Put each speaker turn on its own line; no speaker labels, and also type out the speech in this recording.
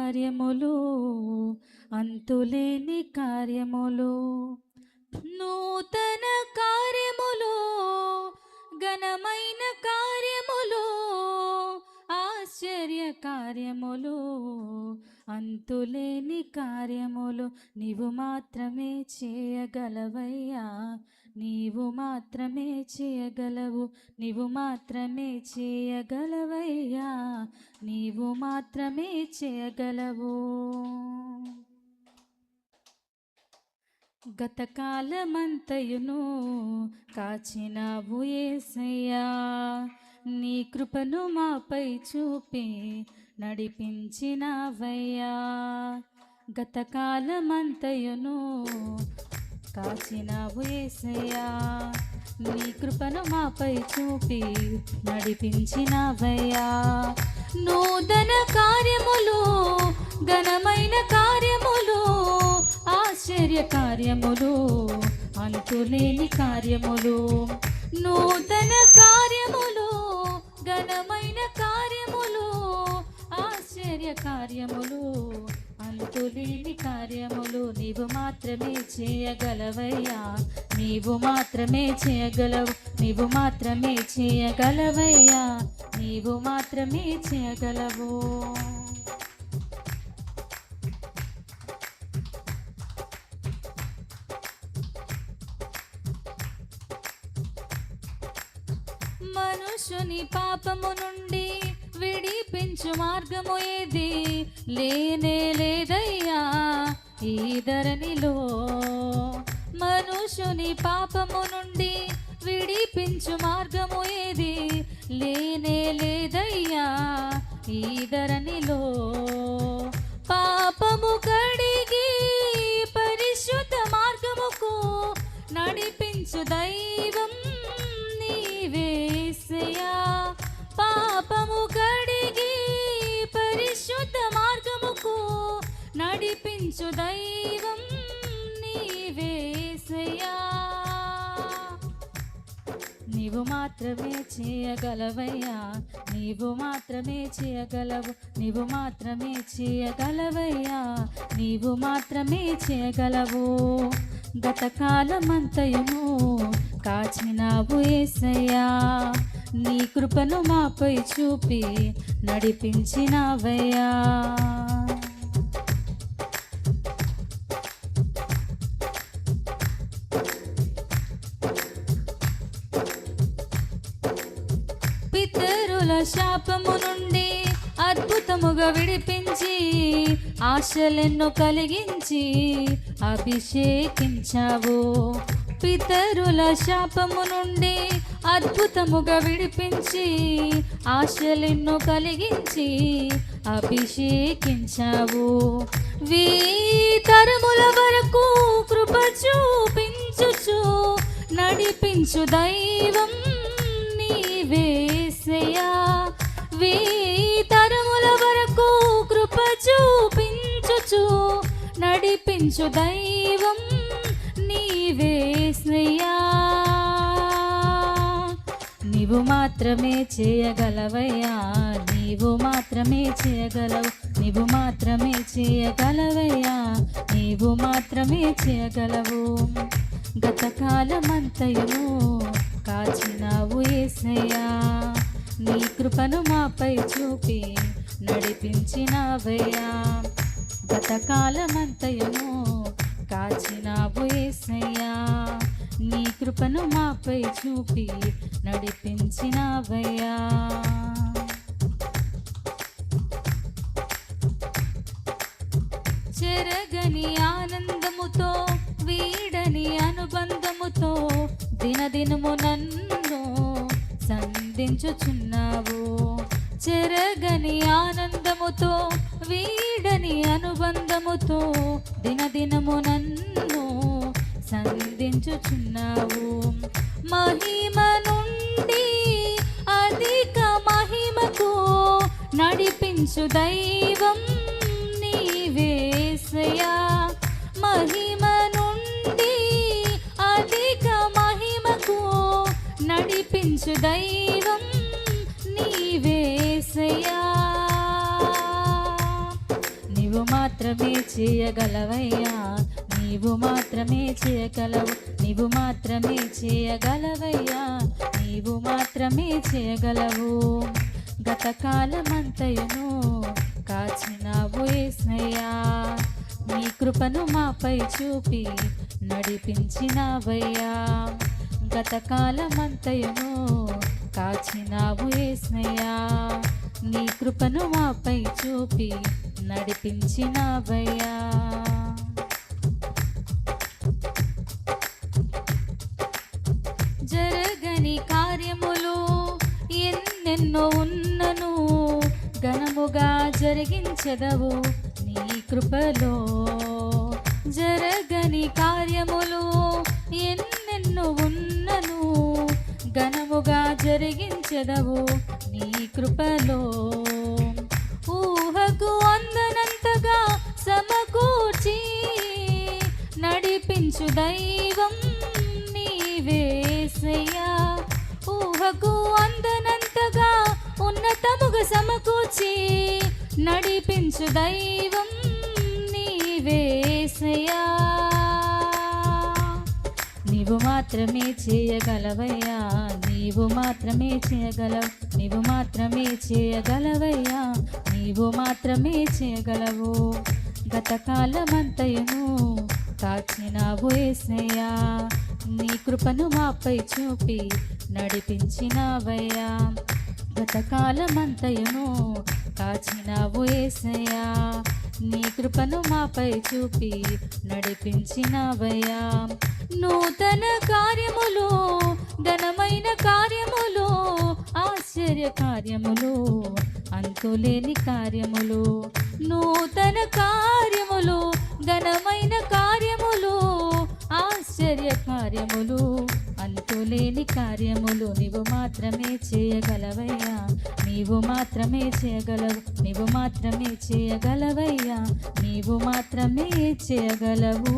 కార్యములు, అంతులేని కార్యములు, నూతన కార్యములు, ఘనమైన కార్యములు, ఆశ్చర్య కార్యములు, అంతులేని కార్యములు నీవు మాత్రమే చేయగలవయ్యా. నీవు మాత్రమే చేయగలవు, నీవు మాత్రమే చేయగలవయ్యా, నీవు మాత్రమే చేయగలవు. గతకాలమంతయును కాచినావు యేసయ్యా, నీ కృపను మాపై చూపి నడిపించినావయ్యా. గతకాలమంతయును కాచినావు యేసయ్యా, నీ కృపను మాపై చూపి నడిపించినావయ్యా. నూతన కార్యములు, ఘనమైన కార్యములు, ఆశ్చర్య కార్యములు, అంతులేని కార్యములు, నూతన కార్యములు, ఘనమైన కార్యములు, ఆశ్చర్య కార్యములు, అంతులేని కార్యములు నీవు మాత్రమే చేయగలవయ్యా. నీవు మాత్రమే చేయగలవు, నీవు మాత్రమే చేయగలవయ్యా, నీవు మాత్రమే చేయగలవు. మనుషుని పాపము నుండి విడిపించు మార్గము ఏది లేనే లేదయ్యా ఈ ధరణిలో. మనుషుని పాపము నుండి విడిపించు మార్గము ఏది లేనే లేదయ్యా ఈ ధరణిలో. పాపము కడిగి పరిశుద్ధ మార్గముకు నడిపించు దైవం నీవేసయ్యా. పాపము కడిగి పరిశుద్ధ మార్గముకు నడిపించు దైవం నీవేసయ్యా. నీవు మాత్రమే చేయగలవయ్యా, నీవు మాత్రమే చేయగలవు, నీవు మాత్రమే చేయగలవయ్యా, నీవు మాత్రమే చేయగలవు. గతకాలమంతయును కాచినావు యేసయ్యా, నీ కృపను మాపై చూపి నడిపించినావయ్యా. పితరుల శాపము నుండి అద్భుతముగా విడిపించి ఆశలెన్నో కలిగించి అభిషేకించావు. పితరుల శాపము నుండి అద్భుతముగా విడిపించి ఆశలెన్నో కలిగించి అభిషేకించావు. తరముల వరకు కృప చూపించుచు నడిపించు దైవం నీవేసయ్యా. తరముల వరకు కృప చూపించుచు నడిపించు దైవం నీవేసయ్యా. నీవు మాత్రమే చేయగలవయ్యా, నీవు మాత్రమే చేయగలవు, నీవు మాత్రమే చేయగలవయ్యా, నీవు మాత్రమే చేయగలవు. గతకాలమంతయును కాచినావు యేసయ్యా, నీ కృపను మాపై చూపి నడిపించినావయ్యా. గతకాలమంతయును కాచినావు యేసయ్యా, నీ కృపను మాపై చూపి నడిపించినావయ్యా. చెరగని ఆనందముతో వీడని అనుబంధముతో దినదినము నన్ను సంధించుచున్నావు. చెరగని ఆనందముతో వీడని అనుబంధముతో దినదినము నన్ను సంధించుచున్నావు. మహిమ నుండి అధిక మహిమకు నడిపించు దైవం నీవేసయ్యా. మహిమ నుండి అధిక మహిమకు నడిపించు దైవం నీవేసయ్యా. మాత్రమే చేయగలవయ్యా, నీవు మాత్రమే చేయగలవు, నీవు మాత్రమే చేయగలవయ్యా, నీవు మాత్రమే చేయగలవు. గతకాలమంతయును కాచినావు యేసయ్యా, నీ కృపను మాపై చూపి నడిపించినావయ్యా. గతకాలమంతయును కాచినావు యేసయ్యా, నీ కృపను మాపై చూపి నడిపించినావయ్యా. జరగని కార్యములు ఎన్నెన్నో ఉన్నను, ఘనముగా జరిగించెదవు నీ కృపలో. జరగని కార్యములు ఎన్నెన్నో ఉన్నను, ఘనముగా జరిగించెదవు నీ కృపలో. ఊహకు అందనంతగా సమకూర్చి నడిపించు దైవం నీవేసయ్యా. ఊహకు అందనంతగా ఉన్నతముగా సమకూర్చి నడిపించు దైవం నీవేసయ్యా. నీవు మాత్రమే చేయగలవయ్యా, నీవు మాత్రమే చేయగలవు, నీవు మాత్రమే చేయగలవయ్యా, నీవు మాత్రమే చేయగలవు. గతకాలమంతయును కాచినావు యేసయ్యా, నీ కృపను మాపై చూపి నడిపించినావయ్యా. గతకాలమంతయును కాచినావు యేసయ్యా, నీ కృపను మాపై చూపి నడిపించినావయ్యా. నూతన కార్యములు, ఘనమైన కార్యములు, ఆశ్చర్య కార్యములు, అంతులేని కార్యములు. నూతన కార్యములు, ఘనమైన కార్యములు, ఆశ్చర్య కార్యములు, అంతులేని కార్యములు. నీవు మాత్రమే చేయగలవయ్యా, నీవు మాత్రమే చేయగలవు, నీవు మాత్రమే చేయగలవయ్యా, నీవు మాత్రమే చేయగలవు.